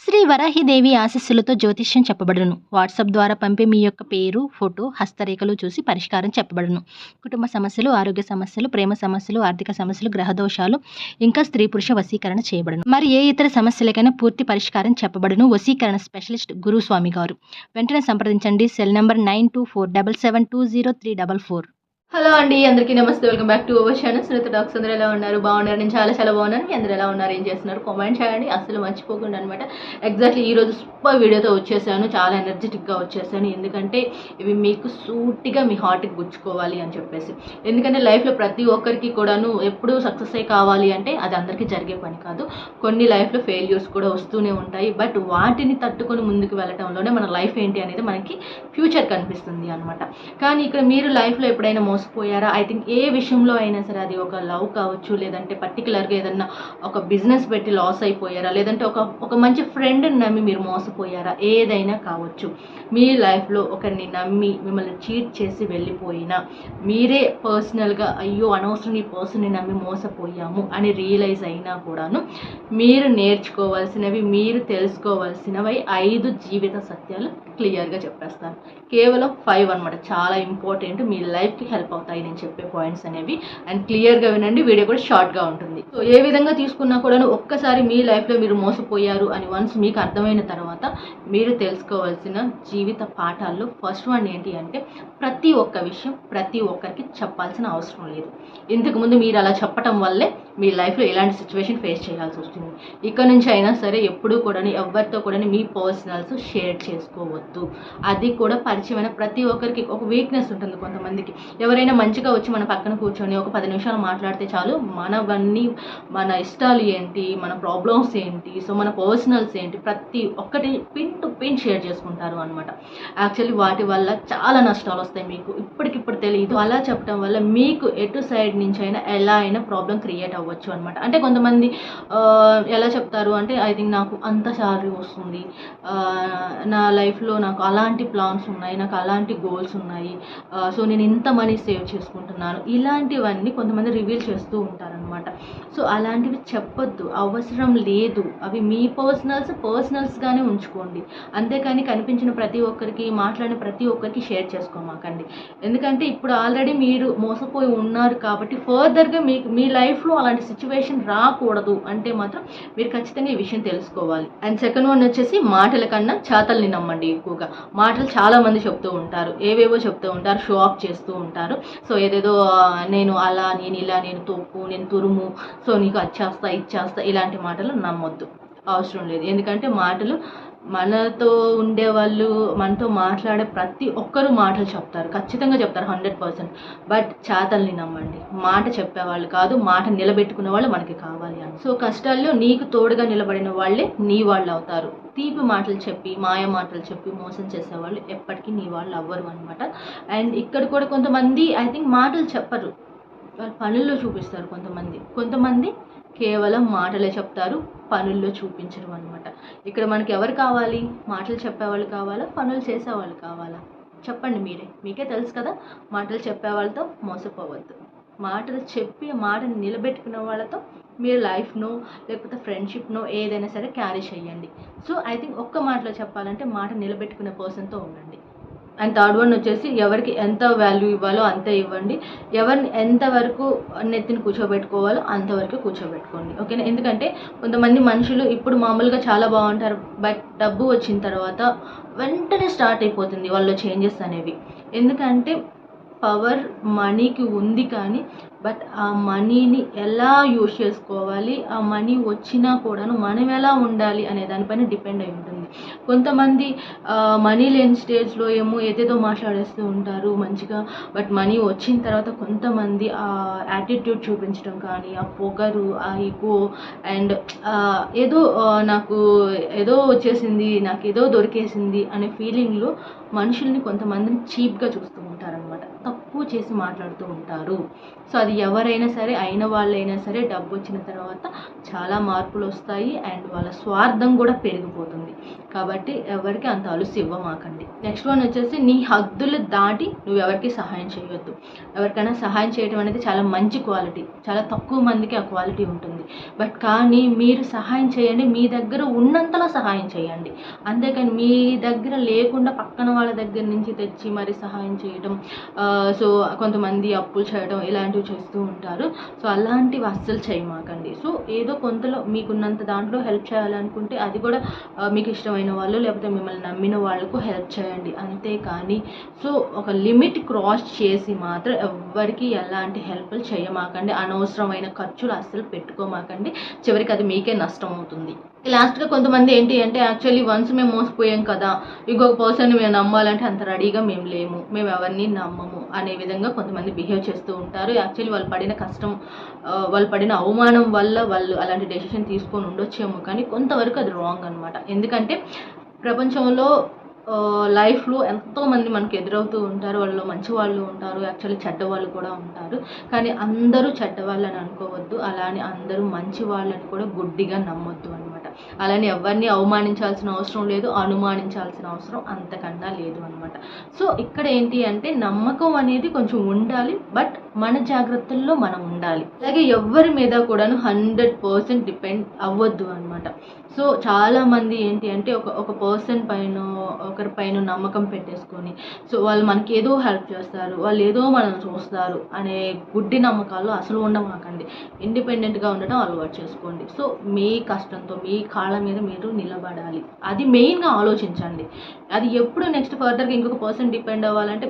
శ్రీ వరాహిదేవి ఆశీస్సులతో జ్యోతిష్యం చెప్పబడును. వాట్సాప్ ద్వారా పంపే మీ యొక్క పేరు, ఫోటో, హస్తరేఖలు చూసి పరిష్కారం చెప్పబడును. కుటుంబ సమస్యలు, ఆరోగ్య సమస్యలు, ప్రేమ సమస్యలు, ఆర్థిక సమస్యలు, గ్రహదోషాలు, ఇంకా స్త్రీ పురుష వశీకరణ చేయబడును. మరి ఏ ఇతర సమస్యలకైనా పూర్తి పరిష్కారం చెప్పబడును. వశీకరణ స్పెషలిస్ట్ గురుస్వామి గారు. వెంటనే సంప్రదించండి. Cell number 9247720344. హలో అండి, అందరికీ నమస్తే. Welcome back to our channel Sunitha talks. అందరూ ఎలా ఉన్నారు? బాగున్నారు. నేను చాలా బాగున్నాను. మీ అందరూ ఎలా ఉన్నారు? ఏం చేస్తున్నారు? కామెంట్ చేయండి, అసలు మర్చిపోకుండా అనమాట. ఎగ్జాక్ట్లీ ఈరోజు సూపర్ వీడియోతో వచ్చేసాను. చాలా ఎనర్జెటిక్గా వచ్చేసాను. ఎందుకంటే ఇవి మీకు సూటిగా మీ హార్ట్కి గుచ్చుకోవాలి అని చెప్పేసి. ఎందుకంటే లైఫ్లో ప్రతి ఒక్కరికి కూడాను ఎప్పుడూ సక్సెస్ అయ్యి కావాలి అంటే అది అందరికీ జరిగే పని కాదు. కొన్ని లైఫ్లో ఫెయిల్యూర్స్ కూడా వస్తూనే ఉంటాయి. బట్ వాటిని తట్టుకొని ముందుకు వెళ్ళటంలోనే మన లైఫ్ ఏంటి అనేది మనకి ఫ్యూచర్ కనిపిస్తుంది అనమాట. కానీ ఇక్కడ మీరు లైఫ్లో ఎప్పుడైనా మోసపోయారా? ఐ థింక్ ఏ విషయంలో అయినా సరే, అది ఒక లవ్ కావచ్చు, లేదంటే పర్టికులర్గా ఏదన్నా ఒక బిజినెస్ పెట్టి లాస్ అయిపోయారా, లేదంటే ఒక మంచి ఫ్రెండ్ని నమ్మి మీరు మోసపోయారా, ఏదైనా కావచ్చు. మీ లైఫ్లో ఒకరిని నమ్మి మిమ్మల్ని చీట్ చేసి వెళ్ళిపోయినా, మీరే పర్సనల్గా అయ్యో అనవసరం ఈ పర్సన్ని నమ్మి మోసపోయాము అని రియలైజ్ అయినా కూడాను మీరు నేర్చుకోవాల్సినవి, మీరు తెలుసుకోవాల్సినవి 5 జీవిత సత్యాలు క్లియర్గా చెప్పేస్తాను. కేవలం 5 అనమాట. చాలా ఇంపార్టెంట్, మీ లైఫ్కి హెల్ప్ అవుతాయి నేను చెప్పే పాయింట్స్ అనేవి. అండ్ క్లియర్గా వినండి, వీడియో కూడా షార్ట్గా ఉంటుంది. సో ఏ విధంగా తీసుకున్నా కూడా ఒక్కసారి మీ లైఫ్లో మీరు మోసపోయారు అని వన్స్ మీకు అర్థమైన తర్వాత మీరు తెలుసుకోవాల్సిన జీవిత పాఠాల్లో ఫస్ట్ వన్ ఏంటి అంటే, ప్రతి ఒక్క విషయం ప్రతి ఒక్కరికి చెప్పాల్సిన అవసరం లేదు. ఇంతకుముందు మీరు అలా చెప్పటం వల్లే మీ లైఫ్లో ఎలాంటి సిచ్యువేషన్ ఫేస్ చేయాల్సి వస్తుంది. ఇక్కడ నుంచి అయినా సరే ఎప్పుడూ కూడా ఎవరితో కూడా మీ పర్సనల్స్ షేర్ చేసుకోవద్దు. అది కూడా పరిచయమైన ప్రతి ఒక్కరికి ఒక వీక్నెస్ ఉంటుంది. కొంతమందికి ఎవరైనా మంచిగా వచ్చి మన పక్కన కూర్చొని ఒక 10 నిమిషాలు మాట్లాడితే చాలు, మనవన్నీ మన ఇష్టాలు ఏంటి, మన ప్రాబ్లమ్స్ ఏంటి, సో మన పర్సనల్స్ ఏంటి, ప్రతి ఒక్కటి పిన్ టు పిన్ షేర్ చేసుకుంటారు అనమాట. యాక్చువల్లీ వాటి వల్ల చాలా నష్టాలు వస్తాయి. మీకు ఇప్పటికిప్పుడు తెలియదు. అలా చెప్పడం వల్ల మీకు ఎటు సైడ్ నుంచి అయినా ఎలా అయినా ప్రాబ్లం క్రియేట్ అవ్వచ్చు అనమాట. అంటే కొంతమంది ఎలా చెప్తారు అంటే, ఐ థింక్ నాకు అంత శాలరీ వస్తుంది, నా లైఫ్లో నాకు అలాంటి ప్లాన్స్ ఉన్నాయి, నాకు అలాంటి గోల్స్ ఉన్నాయి, సో నేను ఇంత మనీ సేవ్ చేసుకుంటున్నాను, ఇలాంటివన్నీ కొంతమంది రివీల్ చేస్తూ ఉంటారనమాట. సో అలాంటివి చెప్పొద్దు, అవసరం లేదు. అవి మీ పర్సనల్స్గానే ఉంచుకోండి. అంతేకాని కనిపించిన ప్రతి ఒక్కరికి, మాట్లాడిన ప్రతి ఒక్కరికి షేర్ చేసుకోమాకండి. ఎందుకంటే ఇప్పుడు ఆల్రెడీ మీరు మోసపోయి ఉన్నారు కాబట్టి ఫర్దర్గా మీ లైఫ్లో అలాంటి సిచ్యువేషన్ రాకూడదు అంటే మాత్రం మీరు ఖచ్చితంగా ఈ విషయం తెలుసుకోవాలి. అండ్ సెకండ్ వన్ వచ్చేసి, మాటల కన్నా చేతల్ని నమ్మండి ఎక్కువగా. మాటలు చాలా మంది చెప్తూ ఉంటారు, ఏవేవో చెప్తూ ఉంటారు, షో ఆఫ్ చేస్తూ ఉంటారు. సో ఏదేదో నేను అలా, నేను ఇలా, నేను తోపు, నేను తురుము, సో నీకు అచ్చేస్తా ఇచ్చేస్తా, ఇలాంటి మాటలు నమ్మొద్దు, అవసరం లేదు. ఎందుకంటే మాటలు, మనతో ఉండేవాళ్ళు, మనతో మాట్లాడే ప్రతి ఒక్కరూ మాటలు చెప్తారు, ఖచ్చితంగా చెప్తారు 100%. బట్ చేతల్ని నమ్మండి. మాట చెప్పేవాళ్ళు కాదు, మాట నిలబెట్టుకునే వాళ్ళు మనకి కావాలి అని. సో కష్టాల్లో నీకు తోడుగా నిలబడిన వాళ్ళే నీ వాళ్ళు అవుతారు. తీపి మాటలు చెప్పి, మాయ మాటలు చెప్పి మోసం చేసేవాళ్ళు ఎప్పటికీ నీ వాళ్ళు అవ్వరు అనమాట. అండ్ ఇక్కడ కూడా కొంతమంది ఐ థింక్ మాటలు చెప్పరు, వాళ్ళు పనుల్లో చూపిస్తారు. కొంతమంది కేవలం మాటలే చెప్తారు, పనుల్లో చూపించరు అనమాట. ఇక్కడ మనకి ఎవరు కావాలి? మాటలు చెప్పేవాళ్ళు కావాలా, పనులు చేసేవాళ్ళు కావాలా? చెప్పండి మీరే, మీకే తెలుసు కదా. మాటలు చెప్పేవాళ్ళతో మోసపోవద్దు. మాటలు చెప్పి మాటను నిలబెట్టుకున్న వాళ్ళతో మీరు లైఫ్నో లేకపోతే ఫ్రెండ్షిప్నో ఏదైనా సరే క్యారీ చేయండి. సో ఐ థింక్ ఒక్క మాటలో చెప్పాలంటే, మాట నిలబెట్టుకునే పర్సన్తో ఉండండి. అండ్ థర్డ్ వన్ వచ్చేసి, ఎవరికి ఎంత వాల్యూ ఇవ్వాలో అంతే ఇవ్వండి. ఎవరిని ఎంతవరకు నెత్తిని కూర్చోబెట్టుకోవాలో అంతవరకు కూర్చోబెట్టుకోండి, ఓకేనా? ఎందుకంటే కొంతమంది మనుషులు ఇప్పుడు మామూలుగా చాలా బాగుంటారు, బట్ డబ్బు వచ్చిన తర్వాత వెంటనే స్టార్ట్ అయిపోతుంది వాళ్ళు చేంజెస్ అనేవి. ఎందుకంటే పవర్ మనీకి ఉంది, కానీ బట్ ఆ మనీని ఎలా యూజ్ చేసుకోవాలి, ఆ మనీ వచ్చినా కూడాను మనం ఎలా ఉండాలి అనే దానిపైన డిపెండ్ అయి ఉంటుంది. కొంతమంది మనీ లేని స్టేజ్లో ఏమో ఏదేదో మాట్లాడేస్తూ ఉంటారు మంచిగా, బట్ మనీ వచ్చిన తర్వాత కొంతమంది ఆ యాటిట్యూడ్ చూపించడం కానీ, ఆ పొగరు, ఆ ఈగో, అండ్ ఏదో నాకు ఏదో వచ్చేసింది, నాకు ఏదో దొరికేసింది అనే ఫీలింగ్లో మనుషుల్ని కొంతమందిని చీప్గా చూస్తూ ఉంటారనమాట, తక్కువ చేసి మాట్లాడుతూ ఉంటారు. సో అది ఎవరైనా సరే, అయిన వాళ్ళైనా సరే, డబ్బు వచ్చిన తర్వాత చాలా మార్పులు వస్తాయి అండ్ వాళ్ళ స్వార్థం కూడా పెరిగిపోతుంది. కాబట్టి ఎవరికి అంత అలుసు ఇవ్వమాకండి. నెక్స్ట్ వన్ వచ్చేసి, నీ హద్దులు దాటి నువ్వు ఎవరికి సహాయం చేయొద్దు. ఎవరికైనా సహాయం చేయడం అనేది చాలా మంచి క్వాలిటీ, చాలా తక్కువ మందికి ఆ క్వాలిటీ ఉంటుంది. ఉంటుంది. బట్ కానీ మీరు సహాయం చేయండి, మీ దగ్గర ఉన్నంతలో సహాయం చేయండి. అంతేకాని మీ దగ్గర లేకుండా పక్కన వాళ్ళ దగ్గర నుంచి తెచ్చి మరి సహాయం చేయడం, సో కొంతమంది అప్పులు చేయడం ఇలాంటివి చేస్తూ ఉంటారు. సో అలాంటివి అస్సలు చేయమాకండి. సో ఏదో కొంతలో మీకున్నంత దాంట్లో హెల్ప్ చేయాలనుకుంటే అది కూడా మీకు ఇష్టమైన వాళ్ళు లేకపోతే మిమ్మల్ని నమ్మిన వాళ్ళకు హెల్ప్ చేయండి. అంతేకాని సో ఒక లిమిట్ క్రాస్ చేసి మాత్రం ఎవ్వరికి ఎలాంటి హెల్ప్లు చేయమాకండి. అనవసరమైన ఖర్చులు అస్సలు పెట్టుకోమాకండి. చివరికి అది మీకే నష్టం అవుతుంది. లాస్ట్గా కొంతమంది ఏంటి అంటే యాక్చువల్లీ వన్స్ మేము మోసపోయాం కదా, ఇంకొక పర్సన్ని మేము నమ్మాలంటే అంత రెడీగా మేము లేము, మేము ఎవరిని నమ్మము అనే విధంగా కొంతమంది బిహేవ్ చేస్తూ ఉంటారు. యాక్చువల్లీ వాళ్ళు పడిన కష్టం, వాళ్ళు పడిన అవమానం వల్ల వాళ్ళు అలాంటి డెసిషన్ తీసుకొని ఉండొచ్చేమో, కానీ కొంతవరకు అది రాంగ్ అనమాట. ఎందుకంటే ప్రపంచంలో లైఫ్లో ఎంతోమంది మనకు ఎదురవుతూ ఉంటారు. వాళ్ళు మంచి వాళ్ళు ఉంటారు, యాక్చువల్లీ చెడ్డవాళ్ళు కూడా ఉంటారు. కానీ అందరూ చెడ్డవాళ్ళని అనుకోవద్దు, అలానే అందరూ మంచి వాళ్ళని కూడా గుడ్డిగా నమ్మొద్దు అనమాట. అలానే ఎవరిని అవమానించాల్సిన అవసరం లేదు, అనుమానించాల్సిన అవసరం అంతకన్నా లేదు అనమాట. సో ఇక్కడ ఏంటి అంటే నమ్మకం అనేది కొంచెం ఉండాలి, బట్ మన జాగ్రత్తల్లో మనం ఉండాలి. అలాగే ఎవరి మీద కూడాను 100% డిపెండ్ అవ్వద్దు అనమాట. సో చాలామంది ఏంటి అంటే ఒక పర్సన్ పైన ఒకరిపైన నమ్మకం పెట్టేసుకొని సో వాళ్ళు మనకి ఏదో హెల్ప్ చేస్తారు, వాళ్ళు ఏదో మనం చూస్తారు అనే గుడ్డి నమ్మకాలు అసలు ఉండమాకండి. ఇండిపెండెంట్గా ఉండటం అలవాటు చేసుకోండి. సో మీ కష్టంతో మీ కాళ్ళ మీద మీరు నిలబడాలి, అది మెయిన్గా ఆలోచించండి. అది ఎప్పుడు నెక్స్ట్ ఫర్దర్గా ఇంకొక పర్సన్ డిపెండ్ అవ్వాలంటే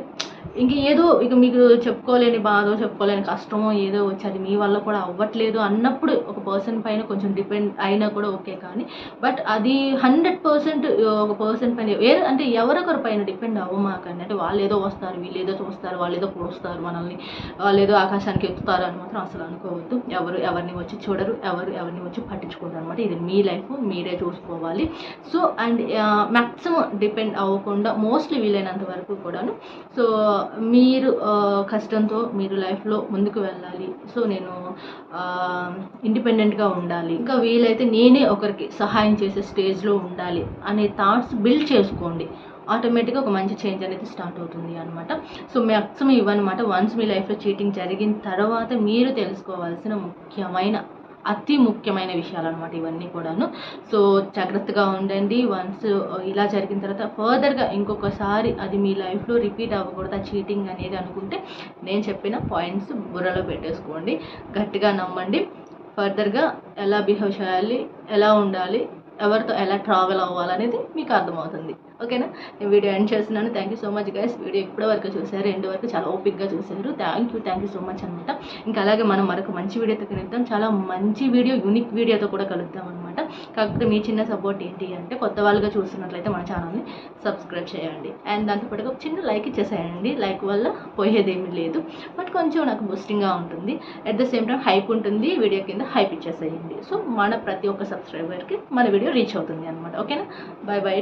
ఇంక ఏదో ఇక మీకు చెప్పుకోలేని బాధో చెప్పుకోలేని కష్టమో ఏదో వచ్చి అది మీ వల్ల కూడా అవ్వట్లేదు అన్నప్పుడు ఒక పర్సన్ పైన కొంచెం డిపెండ్ అయినా కూడా ఓకే. కానీ బట్ అది 100% ఒక పర్సన్ పైన అంటే ఎవరొకరి పైన డిపెండ్ అవ్వమాకండి. అంటే వాళ్ళు ఏదో వస్తారు, వీళ్ళు ఏదో చూస్తారు, వాళ్ళు ఏదో పొడుస్తారు మనల్ని, వాళ్ళు ఏదో ఆకాశానికి ఎత్తుతారు అని మాత్రం అసలు అనుకోవద్దు. ఎవరిని వచ్చి చూడరు, ఎవరిని వచ్చి పట్టించుకోరు అనమాట. ఇది మీ లైఫ్ మీరే చూసుకోవాలి. సో అండ్ మ్యాక్సిమం డిపెండ్ అవ్వకుండా మోస్ట్లీ వీలైనంత వరకు కూడాను సో మీరు కష్టంతో మీరు లైఫ్లో ముందుకు వెళ్ళాలి. సో నేను ఇండిపెండెంట్గా ఉండాలి, ఇంకా వీలైతే నేనే ఒకరికి సహాయం చేసే స్టేజ్లో ఉండాలి అనే థాట్స్ బిల్డ్ చేసుకోండి. ఆటోమేటిక్గా ఒక మంచి చేంజ్ అనేది స్టార్ట్ అవుతుంది అనమాట. సో మ్యాక్సిమం ఇవన్నమాట. వన్స్ మీ లైఫ్లో చీటింగ్ జరిగిన తర్వాత మీరు తెలుసుకోవాల్సిన అతి ముఖ్యమైన విషయాలు అనమాట ఇవన్నీ కూడాను. సో జాగ్రత్తగా ఉండండి. వన్స్ ఇలా జరిగిన తర్వాత ఫర్దర్గా ఇంకొకసారి అది మీ లైఫ్లో రిపీట్ అవ్వకూడదు ఆ చీటింగ్ అనేది అనుకుంటే నేను చెప్పిన పాయింట్స్ బుర్రలో పెట్టేసుకోండి, గట్టిగా నమ్మండి. ఫర్దర్గా ఎలా బిహేవ్ చేయాలి, ఎలా ఉండాలి, ఎవరితో ఎలా ట్రావెల్ అవ్వాలనేది మీకు అర్థమవుతుంది. ఓకేనా? నేను వీడియో ఎండ్ చేస్తున్నాను. Thank you so much guys. Video ఇప్పటి వరకు చూసారు, ఎండ్ వరకు చాలా ఓపిక్గా చూసారు. థ్యాంక్ యూ సో మచ్ అనమాట. ఇంకా అలాగే మనం మరొక మంచి వీడియోతో కలుద్దాం, చాలా మంచి వీడియో, యూనిక్ వీడియోతో కూడా కలుద్దాం అనమాట. కాకపోతే మీ చిన్న సపోర్ట్ ఏంటి అంటే కొత్త వాళ్ళుగా చూస్తున్నట్లయితే మన ఛానల్ని సబ్స్క్రైబ్ చేయండి అండ్ దాంతోపాటుగా ఒక చిన్న లైక్ ఇచ్చేసేయండి. లైక్ వల్ల పోయేదేమీ లేదు, బట్ కొంచెం నాకు బూస్టింగ్గా ఉంటుంది. At the same time hype ఉంటుంది, వీడియో కింద హైప్ ఇచ్చేసేయండి. సో మన ప్రతి ఒక్క సబ్స్క్రైబర్కి మన వీడియో రీచ్ అవుతుంది అనమాట. ఓకేనా? Bye bye.